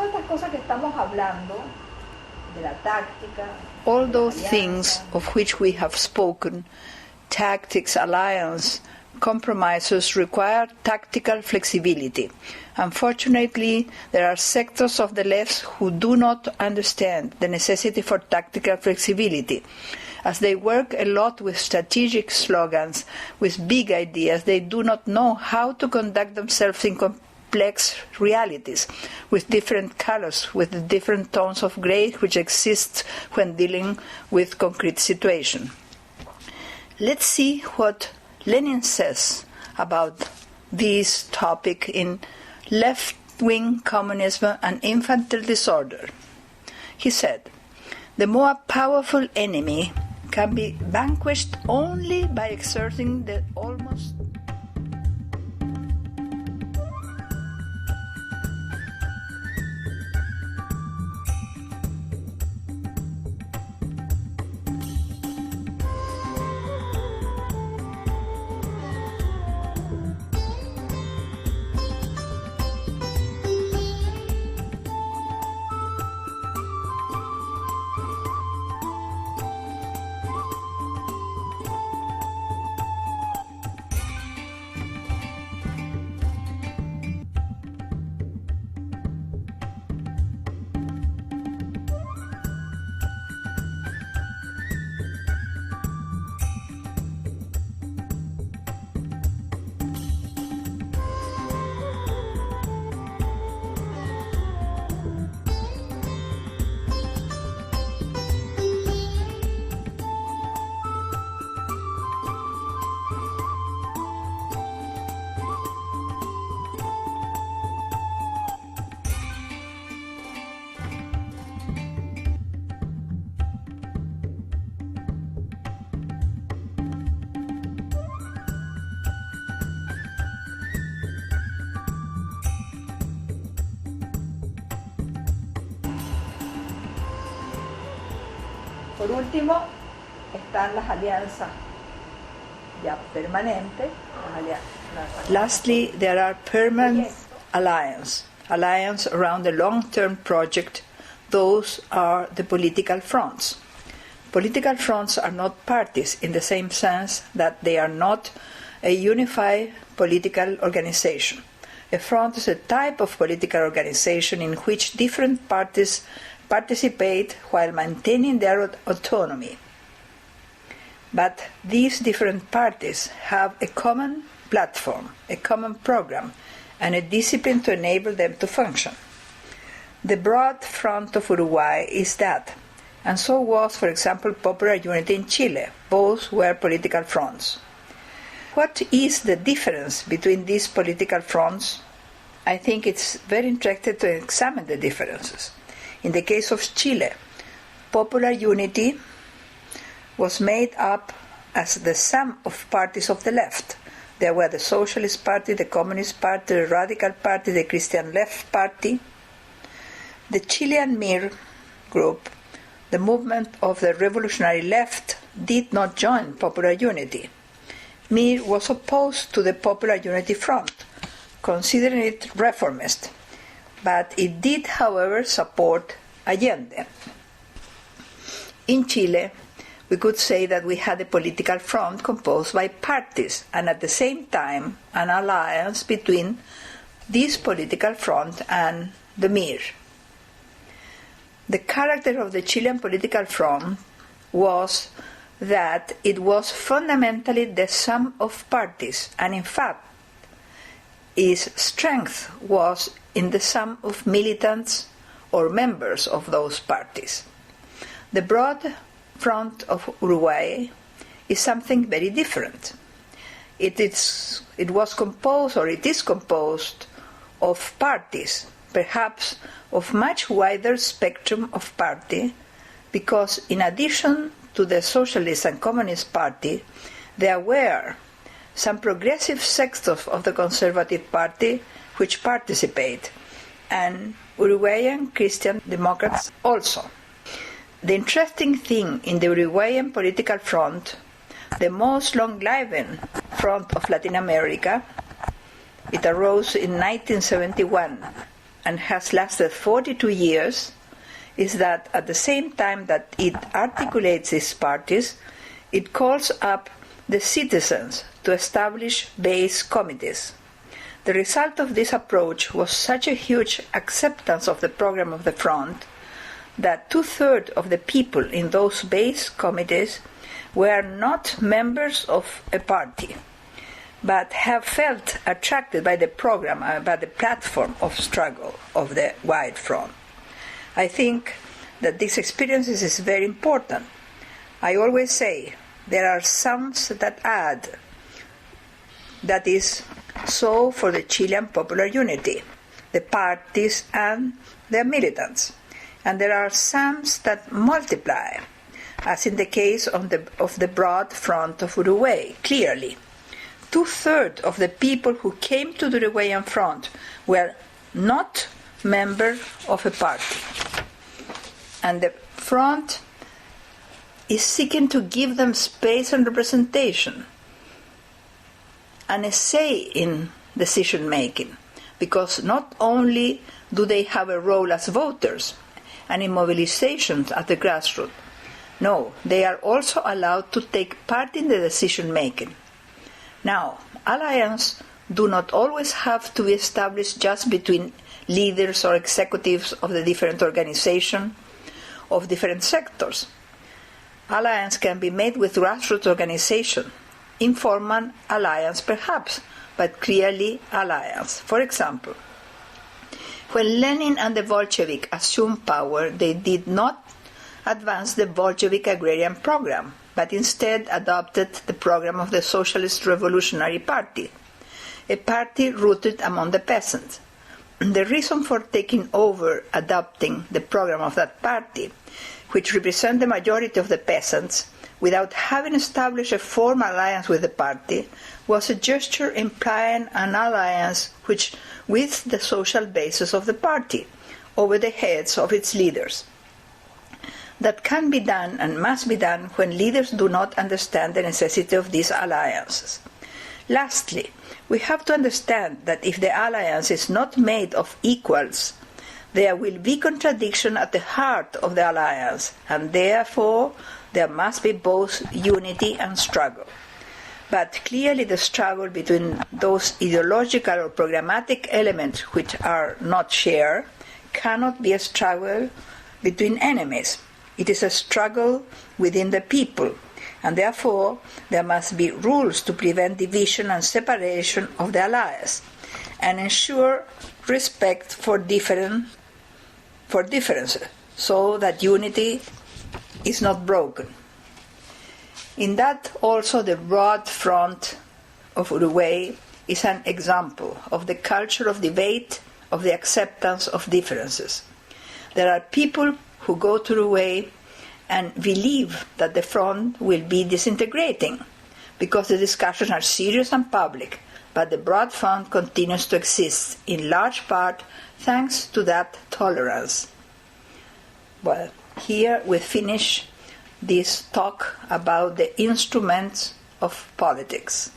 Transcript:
estas cosas que estamos hablando, de la táctica, all those things of which we have spoken, tactics, alliance, compromises, require tactical flexibility. Unfortunately, there are sectors of the left who do not understand the necessity for tactical flexibility. As they work a lot with strategic slogans, with big ideas, they do not know how to conduct themselves in complex realities, with different colors, with the different tones of gray which exist when dealing with concrete situations. Let's see what Lenin says about this topic in Left-Wing Communism and Infantile Disorder. He said, "The more powerful enemy can be vanquished only by exerting the almost Por último, están las alianzas ya permanentes. Lastly, there are permanent alliance around a long-term project. Those are the political fronts. Political fronts are not parties in the same sense that they are not a unified political organization. A front is a type of political organization in which different parties participate while maintaining their autonomy. But these different parties have a common platform, a common program, and a discipline to enable them to function. The broad front of Uruguay is that, and so was, for example, Popular Unity in Chile. Both were political fronts. What is the difference between these political fronts? I think it's very interesting to examine the differences. In the case of Chile, Popular Unity was made up as the sum of parties of the left. There were the Socialist Party, the Communist Party, the Radical Party, the Christian Left Party. The Chilean MIR group, the movement of the revolutionary left, did not join Popular Unity. MIR was opposed to the Popular Unity Front, considering it reformist, but it did, however, support Allende. In Chile, we could say that we had a political front composed by parties, and at the same time an alliance between this political front and the MIR. The character of the Chilean political front was that it was fundamentally the sum of parties, and in fact, its strength was in the sum of militants or members of those parties. The broad front of Uruguay is something very different. It is composed of parties, perhaps of much wider spectrum of party, because in addition to the Socialist and Communist Party, there were some progressive sectors of the Conservative Party which participate, and Uruguayan Christian Democrats also. The interesting thing in the Uruguayan political front, the most long-lived front of Latin America, it arose in 1971 and has lasted 42 years is that at the same time that it articulates these parties, it calls up the citizens to establish base committees. The result of this approach was such a huge acceptance of the program of the Front that 2/3 of the people in those base committees were not members of a party, but have felt attracted by the program, by the platform of struggle of the Wide Front. I think that this experience is very important. I always say there are sums that add. That is so for the Chilean popular unity, the parties and their militants. And there are sums that multiply, as in the case of the broad front of Uruguay, clearly. 2/3 of the people who came to the Uruguayan front were not members of a party. And the front is seeking to give them space and representation and a say in decision-making, because not only do they have a role as voters and in mobilizations at the grassroots, no, they are also allowed to take part in the decision-making. Now, alliances do not always have to be established just between leaders or executives of the different organizations of different sectors. Alliance can be made with grassroots organizations, informal alliance perhaps, but clearly alliance. For example, when Lenin and the Bolshevik assumed power, they did not advance the Bolshevik agrarian program, but instead adopted the program of the Socialist Revolutionary Party, a party rooted among the peasants. The reason for taking over adopting the program of that party, which represents the majority of the peasants, without having established a formal alliance with the party, was a gesture implying an alliance with the social basis of the party, over the heads of its leaders. That can be done and must be done when leaders do not understand the necessity of these alliances. Lastly, we have to understand that if the alliance is not made of equals, there will be contradiction at the heart of the alliance, and therefore there must be both unity and struggle. But clearly the struggle between those ideological or programmatic elements which are not shared cannot be a struggle between enemies. It is a struggle within the people, and therefore there must be rules to prevent division and separation of the alliance and ensure respect for differences, so that unity is not broken. In that also the broad front of Uruguay is an example of the culture of debate, of the acceptance of differences. There are people who go to Uruguay and believe that the front will be disintegrating because the discussions are serious and public, but the broad front continues to exist in large part thanks to that tolerance. Well, here we finish this talk about the instruments of politics.